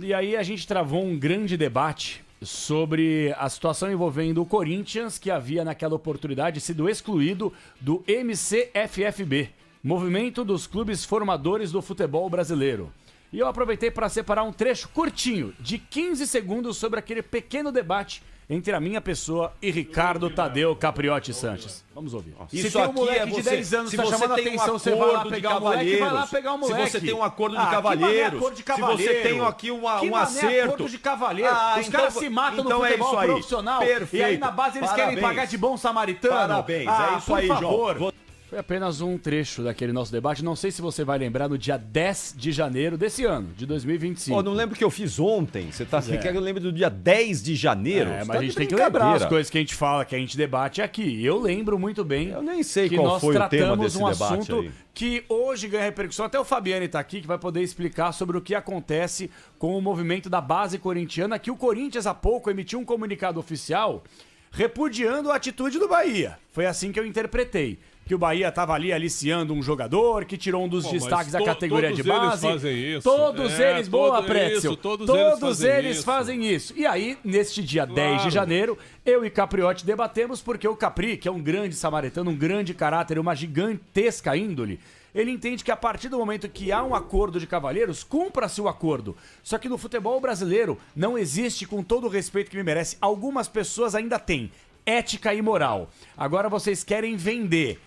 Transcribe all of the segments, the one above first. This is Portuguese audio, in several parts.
E aí a gente travou um grande debate sobre a situação envolvendo o Corinthians, que havia naquela oportunidade sido excluído do MCFFB, Movimento dos Clubes Formadores do Futebol Brasileiro. E eu aproveitei para separar um trecho curtinho, de 15 segundos, sobre aquele pequeno debate entre a minha pessoa e Ricardo Tadeu Capriotti Sanches. Vamos ouvir. Se tem um moleque de 10 anos que tá chamando a atenção, você vai lá pegar o moleque, vai lá pegar o moleque. Se você tem um acordo de cavalheiros, se você tem aqui um acerto... acordo de cavalheiro. Os caras se matam no futebol profissional. Perfeito. E aí na base eles querem pagar de bom samaritano. Parabéns, é isso aí, João. Foi apenas um trecho daquele nosso debate. Não sei se você vai lembrar, no dia 10 de janeiro desse ano, de 2025. Oh, não lembro o que eu fiz ontem. Você quer que eu lembre do dia 10 de janeiro? Mas a gente tem que lembrar as coisas que a gente fala, que a gente debate aqui. Eu lembro muito bem. Eu nem sei qual foi o tema desse debate aí. Nós tratamos um assunto que hoje ganha repercussão. Até o Fabiani está aqui, que vai poder explicar sobre o que acontece com o movimento da base corintiana, que o Corinthians há pouco emitiu um comunicado oficial repudiando a atitude do Bahia. Foi assim que eu interpretei. Que o Bahia estava ali aliciando um jogador, que tirou um dos destaques da categoria de base. Todos eles fazem isso. Todos eles, boa, Pretzel. Todos eles fazem isso. E aí, neste dia 10 de janeiro, eu e Capriotti debatemos, porque o Capri, que é um grande samaritano, um grande caráter, uma gigantesca índole, ele entende que a partir do momento que há um acordo de cavalheiros, cumpra-se o acordo. Só que no futebol brasileiro não existe, com todo o respeito que me merece, algumas pessoas ainda têm ética e moral. Agora vocês querem vender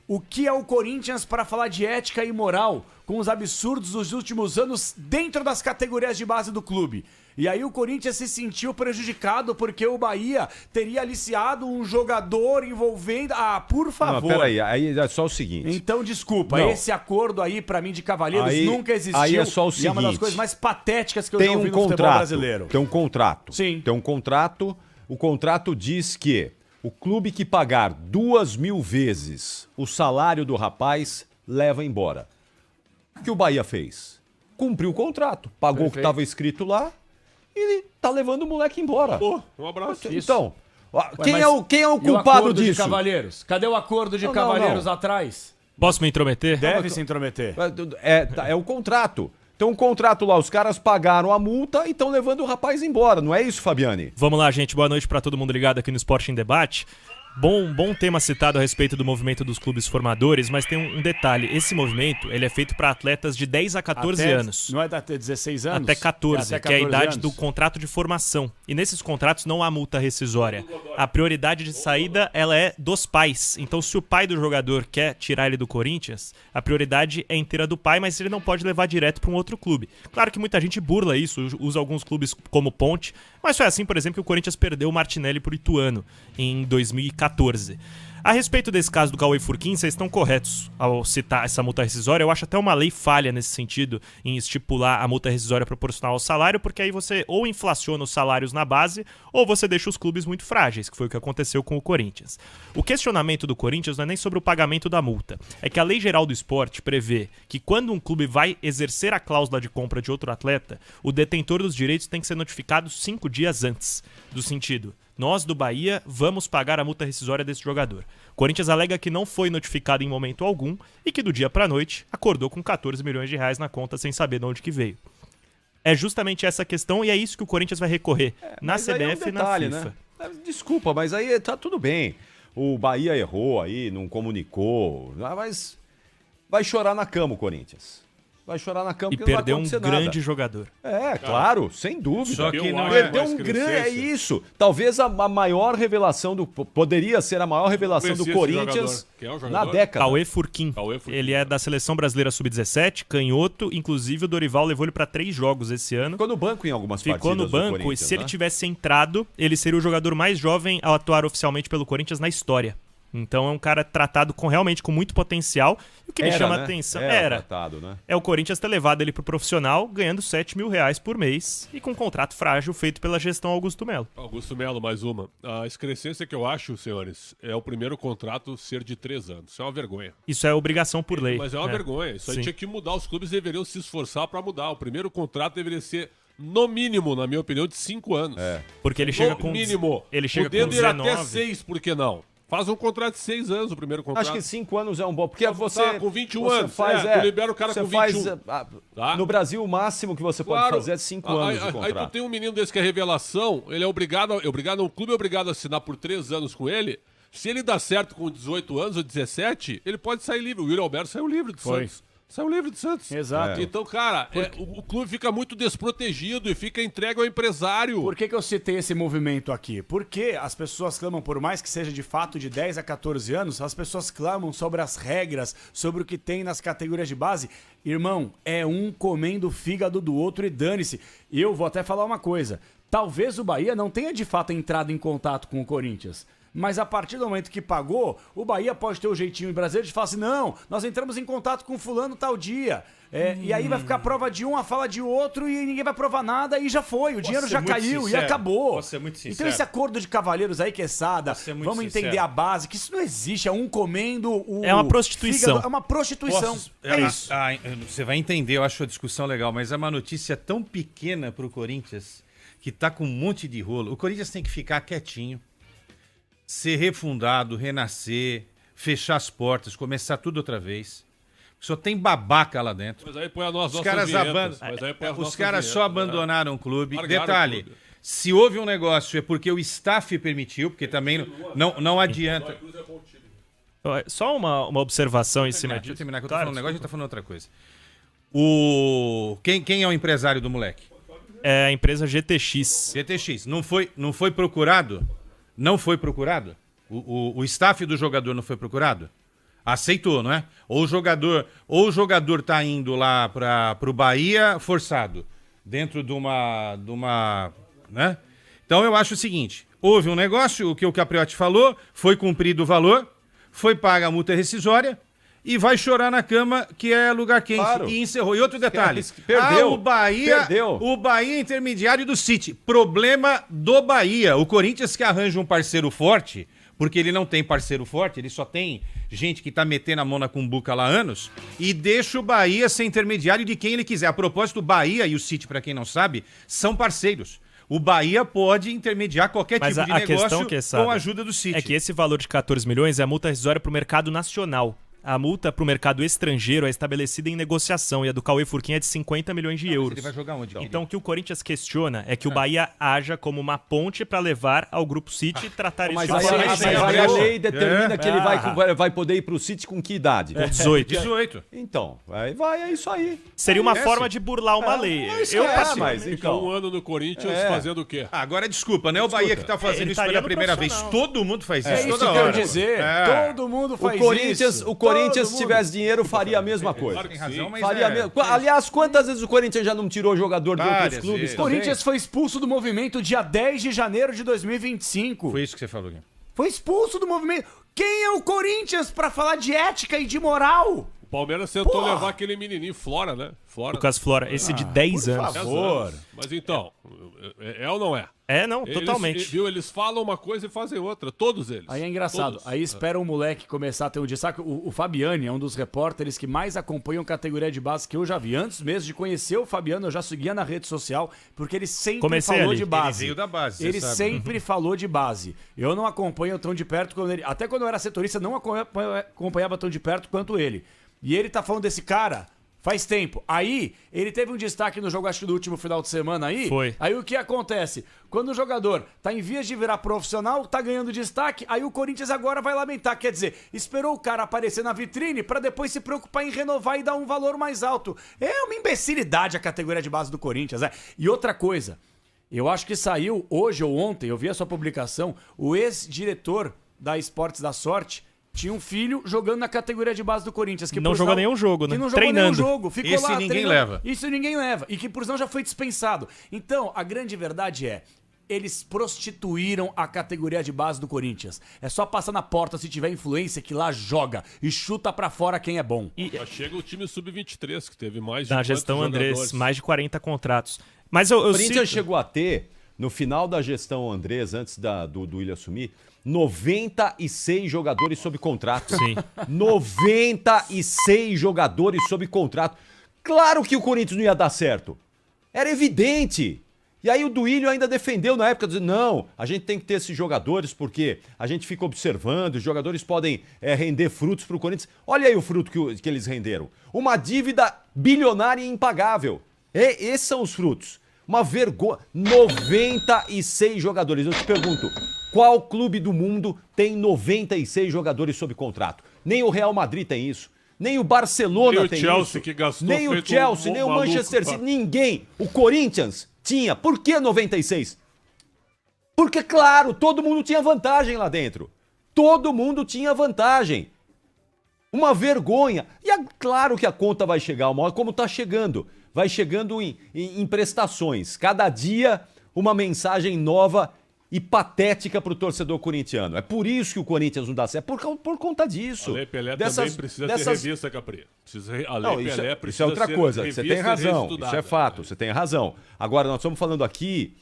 o que é o Corinthians para falar de ética e moral com os absurdos dos últimos anos dentro das categorias de base do clube. E aí o Corinthians se sentiu prejudicado porque o Bahia teria aliciado um jogador envolvendo... Ah, por favor. Não, peraí, aí é só o seguinte. Então, desculpa, esse acordo aí, pra mim, de cavalheiros, nunca existiu. Aí é só o seguinte. E é uma das coisas mais patéticas que eu já ouvi no futebol brasileiro. Tem um contrato. Sim. Tem um contrato. O contrato diz que o clube que pagar 2.000 vezes o salário do rapaz leva embora. O que o Bahia fez? Cumpriu o contrato, pagou o que estava escrito lá e tá levando o moleque embora. Pô, um abraço. Então, quem é o culpado disso? De cavalheiros? Cadê o acordo de cavalheiros atrás? Posso me intrometer? Deve se intrometer. É o contrato. Então, o contrato lá, os caras pagaram a multa e estão levando o rapaz embora, não é isso, Fabiani? Vamos lá, gente. Boa noite para todo mundo ligado aqui no Esporte em Debate. Bom tema citado a respeito do movimento dos clubes formadores, mas tem um detalhe. Esse movimento ele é feito para atletas de 10 a 14 anos. Não é até 16 anos? Até 14, que é a idade do contrato de formação. E nesses contratos não há multa rescisória. A prioridade de saída ela é dos pais. Então, se o pai do jogador quer tirar ele do Corinthians, a prioridade é inteira do pai, mas ele não pode levar direto para um outro clube. Claro que muita gente burla isso, usa alguns clubes como ponte, mas foi assim, por exemplo, que o Corinthians perdeu o Martinelli por Ituano em 2014. A respeito desse caso do Cauê Furquim, vocês estão corretos ao citar essa multa rescisória. Eu acho até uma lei falha nesse sentido, em estipular a multa rescisória proporcional ao salário, porque aí você ou inflaciona os salários na base, ou você deixa os clubes muito frágeis, que foi o que aconteceu com o Corinthians. O questionamento do Corinthians não é nem sobre o pagamento da multa, é que a Lei Geral do Esporte prevê que quando um clube vai exercer a cláusula de compra de outro atleta, o detentor dos direitos tem que ser notificado 5 dias antes, do sentido... Nós, do Bahia, vamos pagar a multa rescisória desse jogador. O Corinthians alega que não foi notificado em momento algum e que do dia pra noite acordou com 14 milhões de reais na conta sem saber de onde que veio. É justamente essa questão e é isso que o Corinthians vai recorrer na CBF e na FIFA. Né? Desculpa, mas aí tá tudo bem. O Bahia errou aí, não comunicou, mas vai chorar na cama o Corinthians. Vai chorar na cama e perdeu um grande jogador. É, claro, sem dúvida. Só que não perdeu um grande, é isso. Talvez a maior revelação poderia ser a maior revelação do Corinthians na década. Cauê Furquim. Ele é da Seleção Brasileira Sub-17, canhoto, inclusive o Dorival levou ele para 3 jogos esse ano. Ficou no banco em algumas partidas. Ficou no banco e se ele tivesse entrado, ele seria o jogador mais jovem a atuar oficialmente pelo Corinthians na história. Então é um cara tratado realmente com muito potencial. E o que me chama a atenção tratado, né? É o Corinthians ter levado ele pro profissional ganhando R$7.000 por mês e com um contrato frágil feito pela gestão Augusto Melo. Augusto Melo, mais uma. A excrescência que eu acho, senhores, é o primeiro contrato ser de 3 anos. Isso é uma vergonha. Isso é obrigação por lei. Mas é uma vergonha. Isso aí tinha que mudar. Os clubes deveriam se esforçar para mudar. O primeiro contrato deveria ser... no mínimo, na minha opinião, de 5 anos. Porque ele chega com... mínimo. Ele chega podendo com 19. ir até 6, por que não? Faz um contrato de 6 anos, o primeiro contrato. Acho que 5 anos é um bom, porque você... Tá, com 21 você anos. faz, Tu libera o cara com 21. Tá? No Brasil, o máximo que você pode fazer é 5 anos de contrato. Aí tu tem um menino desse que é revelação, ele é obrigado, o clube é obrigado a assinar por 3 anos com ele. Se ele dá certo com 18 anos ou 17, ele pode sair livre. O William Alberto saiu livre do Santos. Saiu livre do Santos. Exato. Então, cara, o clube fica muito desprotegido e fica entregue ao empresário. Por que eu citei esse movimento aqui? Porque as pessoas clamam, por mais que seja de fato de 10 a 14 anos, as pessoas clamam sobre as regras, sobre o que tem nas categorias de base. Irmão, é um comendo o fígado do outro e dane-se. E eu vou até falar uma coisa. Talvez o Bahia não tenha de fato entrado em contato com o Corinthians. Mas a partir do momento que pagou, o Bahia pode ter o jeitinho brasileiro de falar assim, não, nós entramos em contato com fulano tal dia. E aí vai ficar a prova de um, a fala de outro e ninguém vai provar nada e já foi. O dinheiro já caiu e acabou. Posso ser muito sincero. Então esse acordo de cavalheiros aí, Quesada, vamos entender a base, que isso não existe, é um comendo o... É uma prostituição. Fígado, é uma prostituição. É isso. Você vai entender, eu acho a discussão legal, mas é uma notícia tão pequena pro Corinthians, que tá com um monte de rolo. O Corinthians tem que ficar quietinho, ser refundado, renascer, fechar as portas, começar tudo outra vez. Só tem babaca lá dentro. Mas aí põe as nossas Os caras só abandonaram o clube. Detalhe, o clube. Se houve um negócio é porque o staff permitiu, porque também não adianta. Só uma observação em cima disso. Deixa eu terminar, que eu tô falando um negócio e a gente tá falando outra coisa. Quem é o empresário do moleque? É a empresa GTX. GTX. Não foi procurado? Não foi procurado? O staff do jogador não foi procurado? Aceitou, não é? Ou o jogador tá indo lá pro Bahia forçado, dentro de uma, né? Então eu acho o seguinte, houve um negócio, o que o Capriotti falou, foi cumprido o valor, foi paga a multa rescisória e vai chorar na cama, que é lugar quente. Claro. E encerrou. E outro detalhe, perdeu. O Bahia é intermediário do City. Problema do Bahia. O Corinthians que arranja um parceiro forte, porque ele não tem parceiro forte, ele só tem gente que tá metendo a mão na cumbuca lá há anos, e deixa o Bahia ser intermediário de quem ele quiser. A propósito, o Bahia e o City, para quem não sabe, são parceiros. O Bahia pode intermediar qualquer tipo de negócio com a ajuda do City. É que esse valor de 14 milhões é a multa rescisória para o mercado nacional. A multa para o mercado estrangeiro é estabelecida em negociação e a do Cauê Furquim é de 50 milhões de euros. Ele vai jogar onde? Então o que o Corinthians questiona é que o Bahia haja como uma ponte para levar ao Grupo City e tratar isso mas de aí forma a lei determina que ele vai poder ir pro City com que idade? 18. Então, é isso aí. Seria uma forma de burlar uma lei. Mas então... um ano no Corinthians fazendo o quê? Agora desculpa, não é o Bahia que tá fazendo isso pela primeira vez. Todo mundo faz isso toda hora. É isso que eu dizer. Todo mundo faz isso. O Corinthians, se tivesse dinheiro, faria a mesma coisa. Claro, tem razão, mas Aliás, quantas vezes o Corinthians já não tirou jogador de outros clubes? O Corinthians foi expulso do movimento dia 10 de janeiro de 2025. Foi isso que você falou, Guilherme. Foi expulso do movimento. Quem é o Corinthians pra falar de ética e de moral? O Palmeiras tentou levar aquele menininho Flora, né? Lucas Flora, esse de 10 anos. Por favor. Mas então, é ou não é? Não, totalmente. Eles falam uma coisa e fazem outra, todos eles. Aí é engraçado, aí espera um moleque começar a ter um destaque. O Fabiani é um dos repórteres que mais acompanham categoria de base que eu já vi. Antes mesmo de conhecer o Fabiano, eu já seguia na rede social, porque ele sempre falou de base. Ele veio da base, ele sempre falou de base. Eu não acompanho tão de perto quando ele... Até quando eu era setorista, não acompanhava tão de perto quanto ele. E ele tá falando desse cara... Faz tempo. Aí, ele teve um destaque no jogo, acho que do último final de semana aí. Foi. Aí o que acontece? Quando o jogador tá em vias de virar profissional, tá ganhando destaque, aí o Corinthians agora vai lamentar. Quer dizer, esperou o cara aparecer na vitrine pra depois se preocupar em renovar e dar um valor mais alto. É uma imbecilidade a categoria de base do Corinthians. E outra coisa, eu acho que saiu hoje ou ontem, eu vi a sua publicação, o ex-diretor da Esportes da Sorte tinha um filho jogando na categoria de base do Corinthians. Que não jogou nenhum jogo, né? Que não jogou nenhum jogo. Ficou Esse lá ninguém treinando. leva. Isso ninguém leva. E que, por exemplo, já foi dispensado. Então, a grande verdade é, eles prostituíram a categoria de base do Corinthians. É só passar na porta se tiver influência que lá joga e chuta pra fora quem é bom. Já chega o time sub-23, que teve mais de na gestão Andrés, jogadores. mais de 40 contratos. Mas o Corinthians chegou a ter, no final da gestão Andrés, antes do Willian assumir, 96 jogadores sob contrato. Sim. 96 jogadores sob contrato. Claro que o Corinthians não ia dar certo. Era evidente. E aí o Duílio ainda defendeu na época, dizendo, não, a gente tem que ter esses jogadores porque a gente fica observando, os jogadores podem render frutos pro Corinthians. Olha aí o fruto que eles renderam. Uma dívida bilionária e impagável. Esses são os frutos. Uma vergonha. 96 jogadores. Eu te pergunto, qual clube do mundo tem 96 jogadores sob contrato? Nem o Real Madrid tem isso. Nem o Barcelona tem Chelsea, isso. Que gastou nem o Chelsea, nem o Manchester City. Ninguém. O Corinthians tinha. Por que 96? Porque, claro, todo mundo tinha vantagem lá dentro. Todo mundo tinha vantagem. Uma vergonha. E claro que a conta vai chegar uma hora, como está chegando. Vai chegando em prestações. Cada dia uma mensagem nova e patética pro torcedor corintiano. É por isso que o Corinthians não dá certo. Por conta disso. A Lei Pelé também precisa ser revista, Capri. A Lei Pelé precisa isso é outra coisa. Você tem razão. Isso é fato. Você tem razão. Agora, nós estamos falando aqui...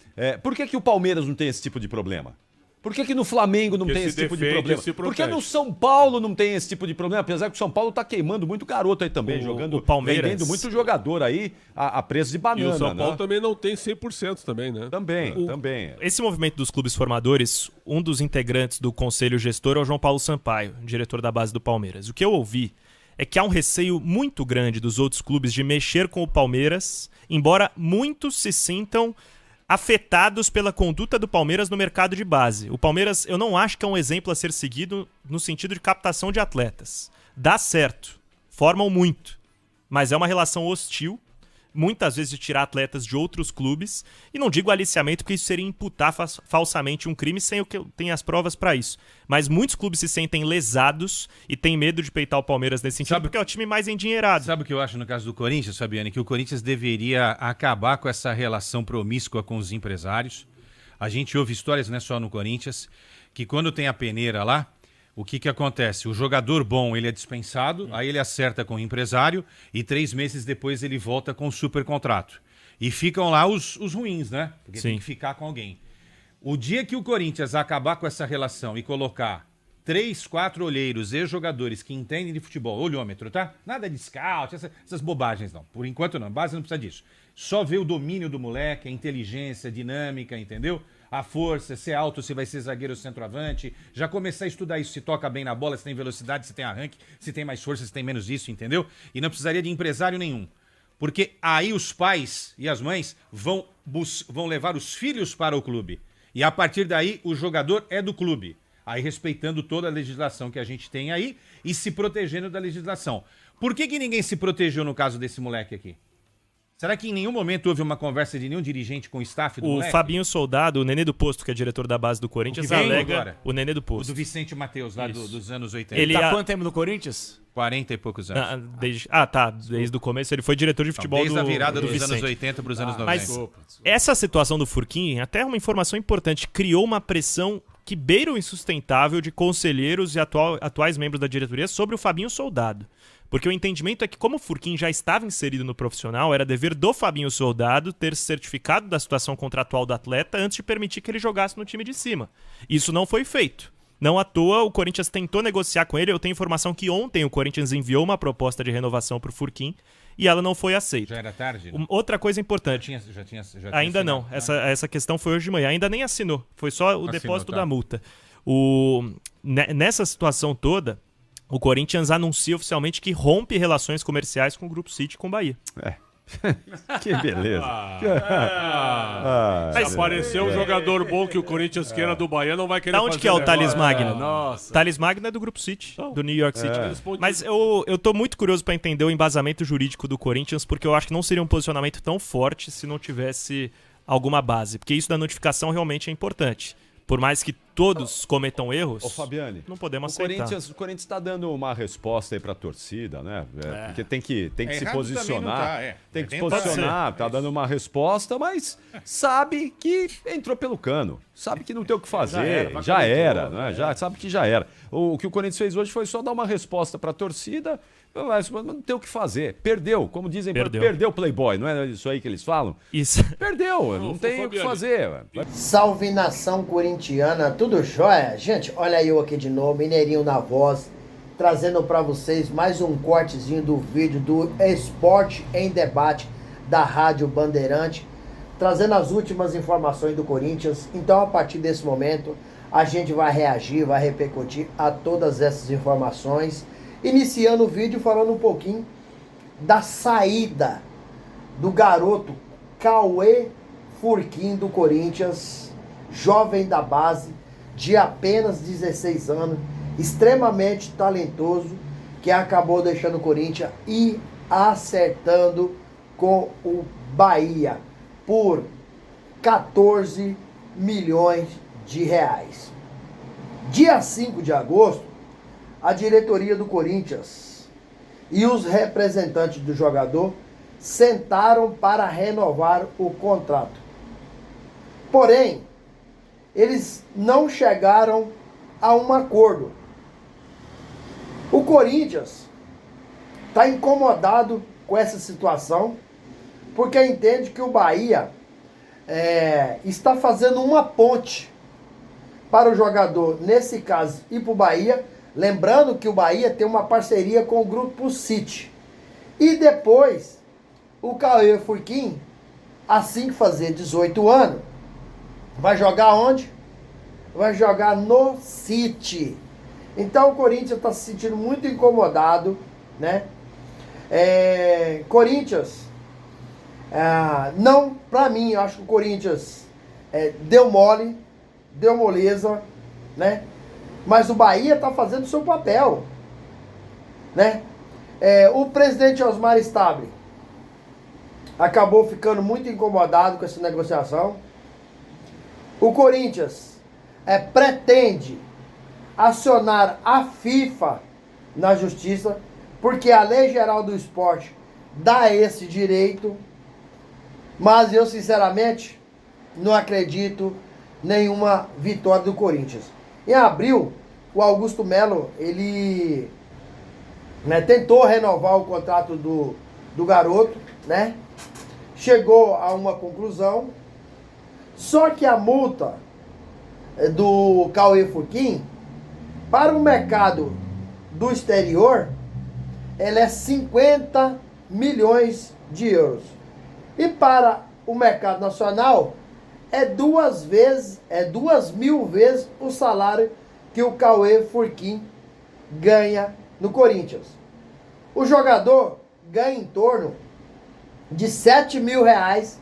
por que o Palmeiras não tem esse tipo de problema? Por que no Flamengo não tem esse tipo de problema? Por que no São Paulo não tem esse tipo de problema? Apesar que o São Paulo tá queimando muito garoto aí também, jogando, vendendo muito jogador aí a preço de banana. E o São Paulo também não tem 100% também, né? Também. Esse movimento dos clubes formadores, um dos integrantes do conselho gestor é o João Paulo Sampaio, diretor da base do Palmeiras. O que eu ouvi é que há um receio muito grande dos outros clubes de mexer com o Palmeiras, embora muitos se sintam afetados pela conduta do Palmeiras no mercado de base. O Palmeiras, eu não acho que é um exemplo a ser seguido no sentido de captação de atletas. Dá certo, formam muito, mas é uma relação hostil, muitas vezes de tirar atletas de outros clubes, e não digo aliciamento, porque isso seria imputar falsamente um crime sem o que tem as provas para isso. Mas muitos clubes se sentem lesados e têm medo de peitar o Palmeiras nesse sentido, porque é o time mais endinheirado. Sabe o que eu acho no caso do Corinthians, Fabiane? Que o Corinthians deveria acabar com essa relação promíscua com os empresários. A gente ouve histórias, não é só no Corinthians, que quando tem a peneira lá, o que acontece? O jogador bom, ele é dispensado, aí ele acerta com o empresário e 3 meses depois ele volta com o super contrato. E ficam lá os ruins, né? Porque Sim. tem que ficar com alguém. O dia que o Corinthians acabar com essa relação e colocar 3, 4 olheiros e jogadores que entendem de futebol, olhômetro, tá? Nada de scout, essas bobagens não. Por enquanto não, base não precisa disso. Só ver o domínio do moleque, a inteligência, a dinâmica, entendeu? A força, se é alto, se vai ser zagueiro ou centroavante. Já começar a estudar isso, se toca bem na bola, se tem velocidade, se tem arranque, se tem mais força, se tem menos isso, entendeu? E não precisaria de empresário nenhum. Porque aí os pais e as mães vão levar os filhos para o clube. E a partir daí o jogador é do clube. Aí respeitando toda a legislação que a gente tem aí e se protegendo da legislação. Por que ninguém se protegeu no caso desse moleque aqui? Será que em nenhum momento houve uma conversa de nenhum dirigente com o staff do moleque? O Fabinho Soldado, o Nenê do Posto, que é diretor da base do Corinthians, alega... Agora? O Nenê do Posto. O do Vicente Mateus, lá dos anos 80. Ele Tá há quanto tempo no Corinthians? 40 e poucos anos. Desde o começo. Ele foi diretor de futebol desde a virada do dos Vicente. anos 80 para os anos 90. Mas essa situação do Furquim, até uma informação importante, criou uma pressão que beira o insustentável de conselheiros e atuais membros da diretoria sobre o Fabinho Soldado. Porque o entendimento é que, como o Furquim já estava inserido no profissional, era dever do Fabinho Soldado ter certificado da situação contratual do atleta antes de permitir que ele jogasse no time de cima. Isso não foi feito. Não à toa, o Corinthians tentou negociar com ele. Eu tenho informação que ontem o Corinthians enviou uma proposta de renovação para o Furquim e ela não foi aceita. Já era tarde? Né? Outra coisa importante. Já tinha ainda assinado, não. Essa questão foi hoje de manhã. Ainda nem assinou. Foi só o depósito da multa. Nessa situação toda, o Corinthians anuncia oficialmente que rompe relações comerciais com o Grupo City e com o Bahia. Que beleza. Se aparecer um jogador bom que o Corinthians queira do Bahia, não vai querer Da onde que é o Thales Magno? Nossa. Thales Magno é do Grupo City, do New York City. Mas eu tô muito curioso para entender o embasamento jurídico do Corinthians, porque eu acho que não seria um posicionamento tão forte se não tivesse alguma base. Porque isso da notificação realmente é importante. Por mais que todos cometam erros, Fabiane, não podemos o aceitar. Corinthians está dando uma resposta aí para a torcida, né? Porque tem que se posicionar. Tem que se posicionar, tá dando uma resposta, mas sabe que entrou pelo cano. Sabe que não tem o que fazer. Já era, né? Já sabe que já era. O que o Corinthians fez hoje foi só dar uma resposta para a torcida, mas não tem o que fazer. Perdeu, como dizem, perdeu o Playboy, não é isso aí que eles falam? Isso. Perdeu, não tem o que fazer. Salve nação corintiana, tudo jóia? Gente, olha eu aqui de novo, Mineirinho na voz, trazendo para vocês mais um cortezinho do vídeo do Esporte em Debate da Rádio Bandeirante. trazendo as últimas informações do Corinthians. Então, a partir desse momento, a gente vai reagir, vai repercutir a todas essas informações. Iniciando o vídeo falando um pouquinho da saída do garoto Cauê Furquim do Corinthians, jovem da base, de apenas 16 anos, extremamente talentoso, que acabou deixando o Corinthians e acertando com o Bahia por 14 milhões de reais. Dia 5 de agosto, a diretoria do Corinthians e os representantes do jogador sentaram para renovar o contrato. Porém, eles não chegaram a um acordo. O Corinthians está incomodado com essa situação, porque entende que o Bahia está fazendo uma ponte para o jogador, nesse caso, ir para o Bahia. Lembrando que o Bahia tem uma parceria com o Grupo City. E depois, o Cauê Furquim, assim que fazer 18 anos, vai jogar onde? Vai jogar no City. Então o Corinthians está se sentindo muito incomodado, né? Corinthians, não, pra mim, eu acho que o Corinthians deu mole, deu moleza, né? Mas o Bahia está fazendo o seu papel, né? O presidente Osmar Stable acabou ficando muito incomodado com essa negociação. O Corinthians pretende acionar a FIFA na justiça, porque a Lei Geral do Esporte dá esse direito, mas eu sinceramente não acredito em nenhuma vitória do Corinthians. Em abril, o Augusto Melo, ele tentou renovar o contrato do garoto, né? Chegou a uma conclusão, só que a multa do Cauê Furquim, para o mercado do exterior, ela é 50 milhões de euros. E para o mercado nacional, é 2.000 vezes o salário que o Cauê Furquim ganha no Corinthians. O jogador ganha em torno de 7 mil reais,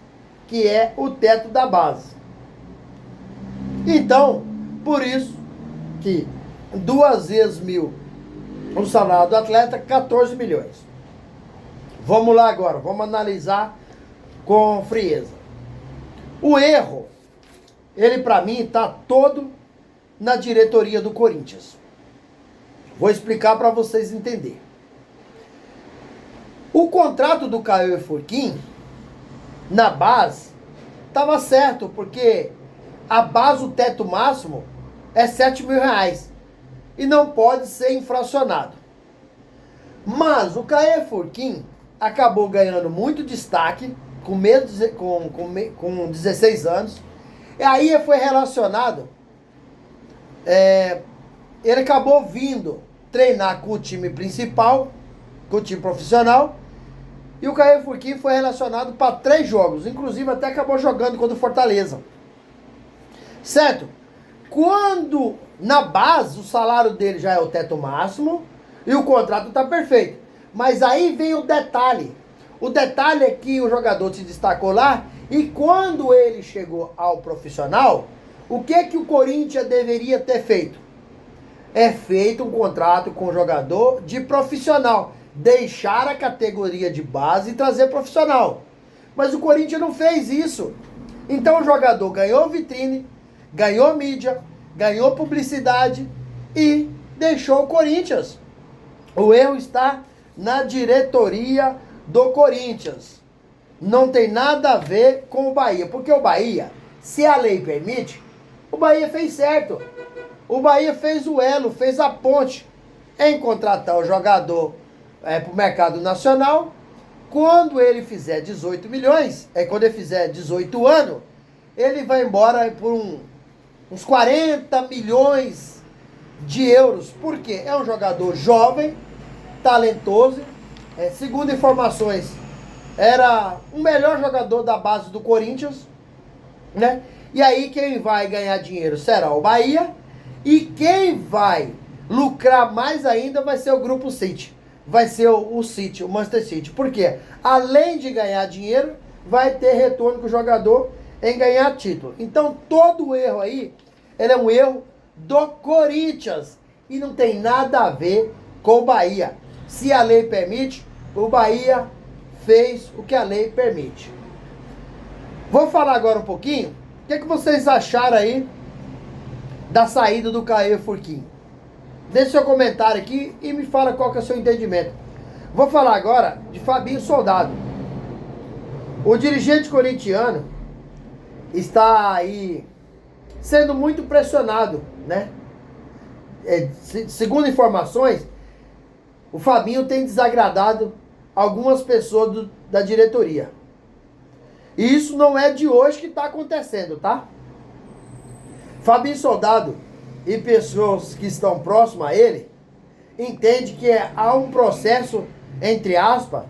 que é o teto da base. Então, por isso que 2.000 o salário do atleta, 14 milhões. Vamos lá agora, vamos analisar com frieza. O erro, ele pra mim tá todo na diretoria do Corinthians. Vou explicar para vocês entenderem. O contrato do Cauê Furquim na base estava certo, porque a base, o teto máximo, é 7 mil reais e não pode ser infracionado. Mas o Cauê Furquim acabou ganhando muito destaque com 16 anos. E aí foi relacionado, ele acabou vindo treinar com o time principal, com o time profissional, e o Cauê Furquim foi relacionado para 3 jogos, inclusive até acabou jogando contra o Fortaleza. Certo? Quando na base o salário dele já é o teto máximo e o contrato está perfeito. Mas aí vem o detalhe. O detalhe é que o jogador se destacou lá, e quando ele chegou ao profissional, o que o Corinthians deveria ter feito? Feito um contrato com o jogador de profissional. Deixar a categoria de base e trazer profissional. Mas o Corinthians não fez isso. Então o jogador ganhou vitrine, ganhou mídia, ganhou publicidade e deixou o Corinthians. O erro está na diretoria do Corinthians. Não tem nada a ver com o Bahia. Porque o Bahia, se a lei permite, o Bahia fez certo. O Bahia fez o elo, fez a ponte em contratar o jogador para o mercado nacional. Quando ele fizer 18 milhões, quando ele fizer 18 anos, ele vai embora por uns 40 milhões de euros. Por quê? É um jogador jovem, talentoso. Segundo informações era o melhor jogador da base do Corinthians, né? E aí quem vai ganhar dinheiro será o Bahia, e quem vai lucrar mais ainda vai ser o Grupo City. Vai ser o City, o Manchester City. Por quê? Além de ganhar dinheiro, vai ter retorno com o jogador em ganhar título. Então todo o erro aí, ele é um erro do Corinthians e não tem nada a ver com o Bahia. Se a lei permite, o Bahia fez o que a lei permite. Vou falar agora um pouquinho. O que vocês acharam aí da saída do Caê Furquim? Deixe seu comentário aqui e me fala qual que é o seu entendimento. Vou falar agora de Fabinho Soldado. O dirigente corintiano está aí sendo muito pressionado, né? Segundo informações, o Fabinho tem desagradado algumas pessoas da diretoria. E isso não é de hoje que está acontecendo, tá? Fabinho Soldado e pessoas que estão próximas a ele entendem que há um processo, entre aspas,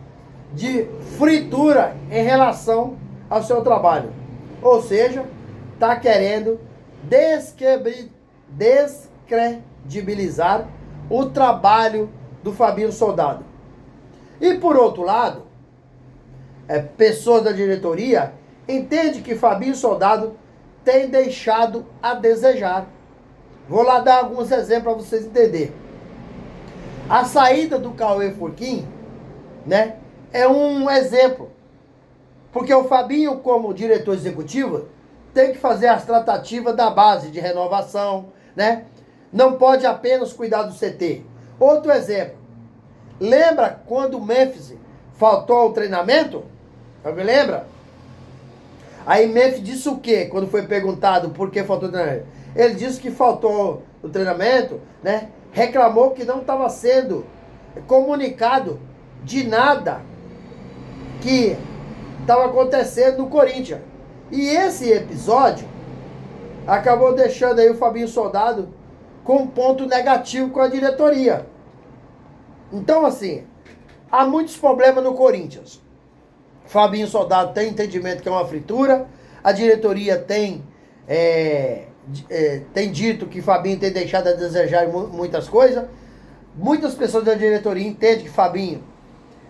de fritura em relação ao seu trabalho. Ou seja, está querendo descredibilizar o trabalho do Fabinho Soldado. E por outro lado, pessoas da diretoria entendem que Fabinho Soldado tem deixado a desejar. Vou lá dar alguns exemplos para vocês entenderem. A saída do Caê Furquim, né, é um exemplo. Porque o Fabinho, como diretor executivo, tem que fazer as tratativas da base de renovação, né? Não pode apenas cuidar do CT. Outro exemplo. Lembra quando o Memphis faltou ao treinamento? Alguém lembra? Aí Memphis disse o quê? Quando foi perguntado por que faltou o treinamento. Ele disse que faltou o treinamento, né? Reclamou que não estava sendo comunicado de nada que estava acontecendo no Corinthians. E esse episódio acabou deixando aí o Fabinho Soldado com um ponto negativo com a diretoria. Então, assim, há muitos problemas no Corinthians. Fabinho Soldado tem entendimento que é uma fritura. A diretoria tem dito que Fabinho tem deixado a desejar muitas coisas. Muitas pessoas da diretoria entendem que Fabinho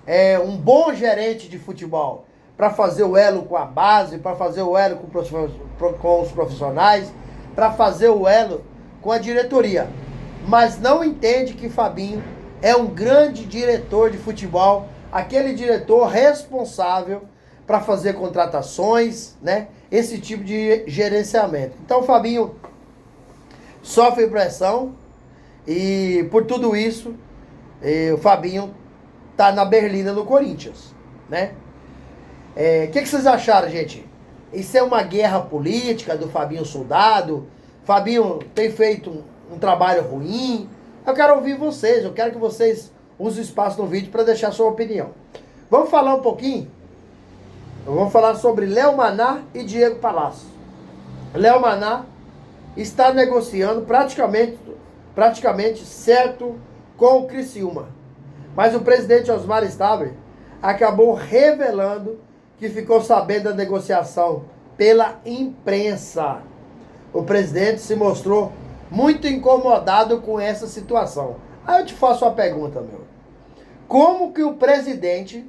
é um bom gerente de futebol para fazer o elo com a base, para fazer o elo com os profissionais, para fazer o elo com a diretoria. Mas não entende que Fabinho é um grande diretor de futebol, aquele diretor responsável para fazer contratações, né? Esse tipo de gerenciamento. Então o Fabinho sofre pressão e por tudo isso o Fabinho tá na berlina no Corinthians, né? O que vocês acharam, gente? Isso é uma guerra política do Fabinho Soldado? Fabinho tem feito um trabalho ruim? Eu quero ouvir vocês, eu quero que vocês usem o espaço no vídeo para deixar sua opinião. Vamos falar um pouquinho? Vamos falar sobre Léo Maná e Diego Palácio. Léo Maná está negociando praticamente certo com o Criciúma. Mas o presidente Osmar Stabile acabou revelando que ficou sabendo da negociação pela imprensa. O presidente se mostrou muito incomodado com essa situação. Aí eu te faço uma pergunta, meu. Como que o presidente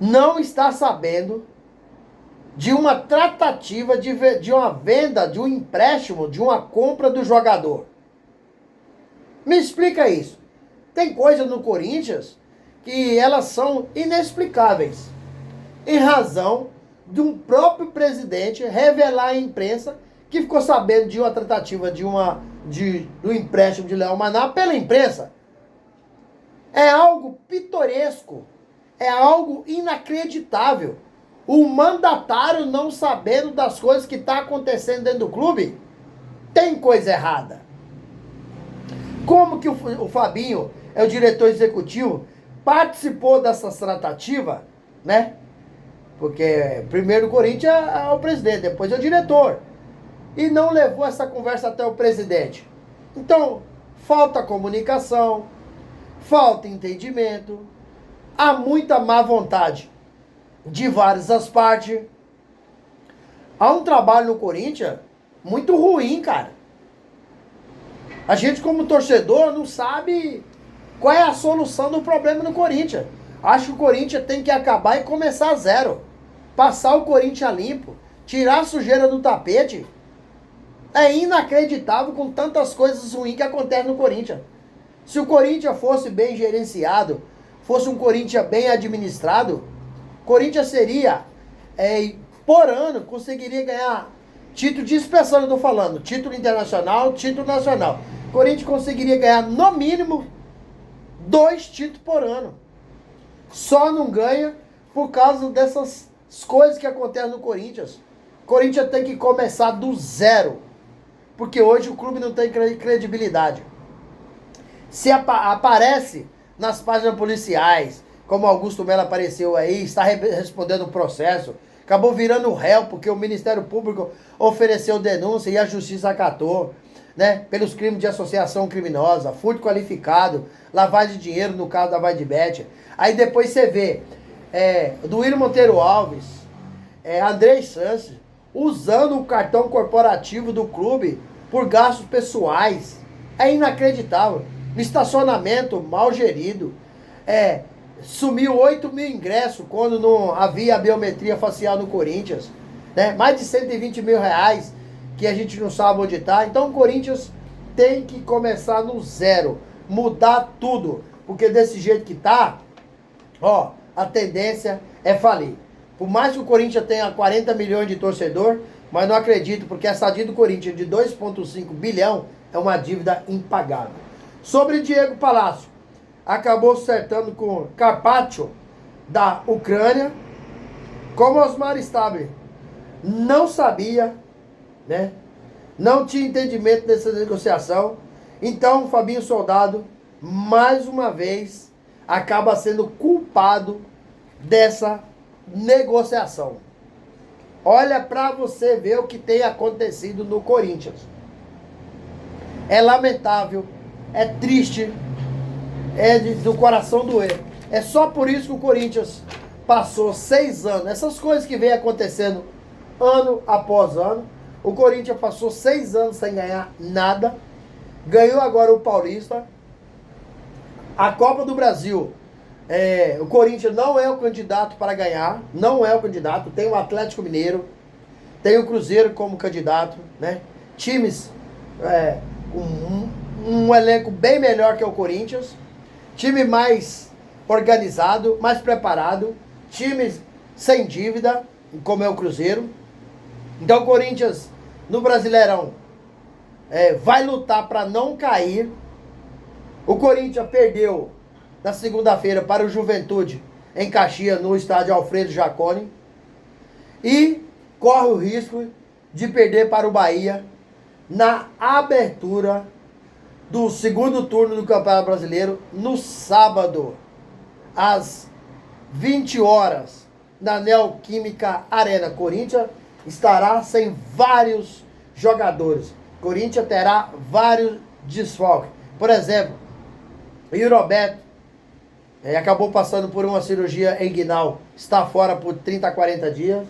não está sabendo de uma tratativa de uma venda, de um empréstimo, de uma compra do jogador? Me explica isso. Tem coisas no Corinthians que elas são inexplicáveis, em razão de um próprio presidente revelar à imprensa que ficou sabendo de uma tratativa do empréstimo de Léo Maná pela imprensa. É algo pitoresco, é algo inacreditável. O mandatário não sabendo das coisas que estão acontecendo dentro do clube, tem coisa errada. Como que o Fabinho, é o diretor executivo, participou dessas tratativas, né? Porque primeiro o Corinthians é o presidente, depois é o diretor. E não levou essa conversa até o presidente. Então, falta comunicação, falta entendimento. há muita má vontade de várias das partes. Há um trabalho no Corinthians muito ruim, cara. A gente, como torcedor, não sabe qual é a solução do problema no Corinthians. Acho que o Corinthians tem que acabar e começar zero. Passar o Corinthians limpo. Tirar a sujeira do tapete. É inacreditável com tantas coisas ruins que acontecem no Corinthians. Se o Corinthians fosse bem gerenciado, fosse um Corinthians bem administrado, o Corinthians seria, por ano, conseguiria ganhar título de expressão, eu tô falando, título internacional, título nacional. O Corinthians conseguiria ganhar, no mínimo, 2 títulos por ano. Só não ganha por causa dessas coisas que acontecem no Corinthians. O Corinthians tem que começar do zero. Porque hoje o clube não tem credibilidade. Se aparece nas páginas policiais, como Augusto Melo apareceu aí, está respondendo o processo, acabou virando réu porque o Ministério Público ofereceu denúncia e a Justiça acatou, né, pelos crimes de associação criminosa, furto qualificado, lavagem de dinheiro no caso da Vaidbet. Aí depois você vê do Willian Monteiro Alves, Andrei Sanches, usando o cartão corporativo do clube por gastos pessoais. É inacreditável. Estacionamento mal gerido. Sumiu 8 mil ingressos quando não havia a biometria facial no Corinthians. Né? Mais de 120 mil reais que a gente não sabe onde está. Então o Corinthians tem que começar no zero. Mudar tudo. Porque desse jeito que tá, a tendência é falir. Por mais que o Corinthians tenha 40 milhões de torcedor, mas não acredito, porque essa dívida do Corinthians de 2,5 bilhão é uma dívida impagável. Sobre Diego Palácio, acabou acertando com Carpaccio, da Ucrânia, como Osmar Stabile não sabia, né? Não tinha entendimento dessa negociação. Então, Fabinho Soldado, mais uma vez, acaba sendo culpado dessa negociação. Olha para você ver o que tem acontecido no Corinthians. É lamentável, é triste, do coração doer. É só por isso que o Corinthians passou 6 anos. Essas coisas que vem acontecendo ano após ano. O Corinthians passou 6 anos sem ganhar nada. Ganhou agora o Paulista. A Copa do Brasil. O Corinthians não é o candidato para ganhar. Não é o candidato. Tem o Atlético Mineiro. Tem o Cruzeiro como candidato. Né? Times com um elenco bem melhor que o Corinthians. Time mais organizado, mais preparado. Times sem dívida, como é o Cruzeiro. Então o Corinthians, no Brasileirão, vai lutar para não cair. O Corinthians perdeu na segunda-feira para o Juventude, em Caxias, no estádio Alfredo Jaconi. E corre o risco de perder para o Bahia na abertura do segundo turno do Campeonato Brasileiro, no sábado, às 20 horas, na Neoquímica Arena. Corinthians estará sem vários jogadores. Corinthians terá vários desfalques. Por exemplo, o Roberto acabou passando por uma cirurgia inguinal, está fora por 30 a 40 dias.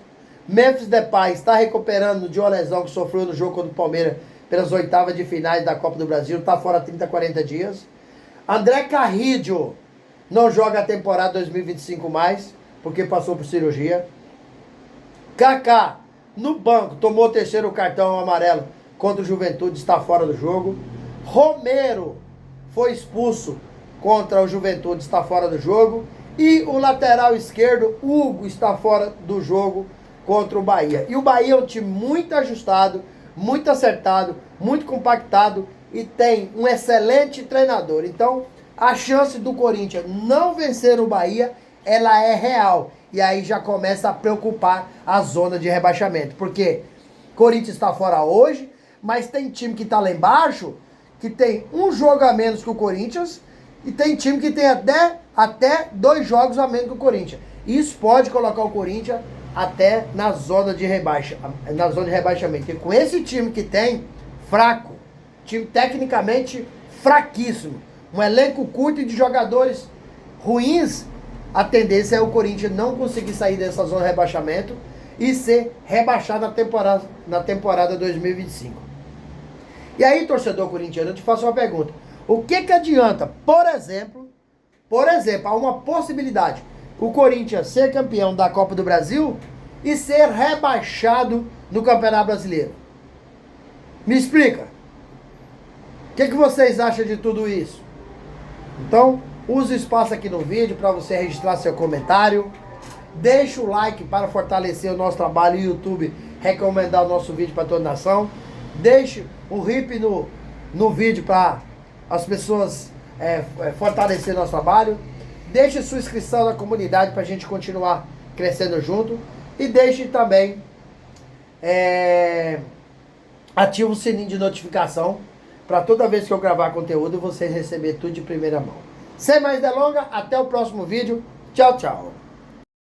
Memphis Depay está recuperando de uma lesão que sofreu no jogo contra o Palmeiras pelas oitavas de finais da Copa do Brasil, está fora 30 a 40 dias. André Carrillo não joga a temporada 2025 mais, porque passou por cirurgia. Kaká, no banco, tomou o 3º cartão amarelo contra o Juventude, está fora do jogo. Romero foi expulso contra o Juventude, está fora do jogo. E o lateral esquerdo, Hugo, está fora do jogo contra o Bahia. E o Bahia é um time muito ajustado, muito acertado, muito compactado e tem um excelente treinador. Então, a chance do Corinthians não vencer o Bahia, ela é real. E aí já começa a preocupar a zona de rebaixamento. Porque Corinthians está fora hoje, mas tem time que está lá embaixo, que tem um jogo a menos que o Corinthians, e tem time que tem até 2 jogos a menos que o Corinthians. Isso pode colocar o Corinthians até na zona de rebaixamento. Porque com esse time que tem, fraco, time tecnicamente fraquíssimo, um elenco curto de jogadores ruins, a tendência é o Corinthians não conseguir sair dessa zona de rebaixamento e ser rebaixado na temporada 2025. E aí, torcedor corintiano, eu te faço uma pergunta. O que adianta, por exemplo, há uma possibilidade, o Corinthians ser campeão da Copa do Brasil e ser rebaixado no Campeonato Brasileiro? Me explica. O que vocês acham de tudo isso? Então, use o espaço aqui no vídeo para você registrar seu comentário. Deixa o like para fortalecer o nosso trabalho e o YouTube recomendar o nosso vídeo para toda a nação. Deixe o RIP no vídeo para as pessoas fortalecer nosso trabalho. Deixe sua inscrição na comunidade para a gente continuar crescendo junto. E deixe também ativa o sininho de notificação para toda vez que eu gravar conteúdo você receber tudo de primeira mão. Sem mais delongas, até o próximo vídeo. Tchau, tchau.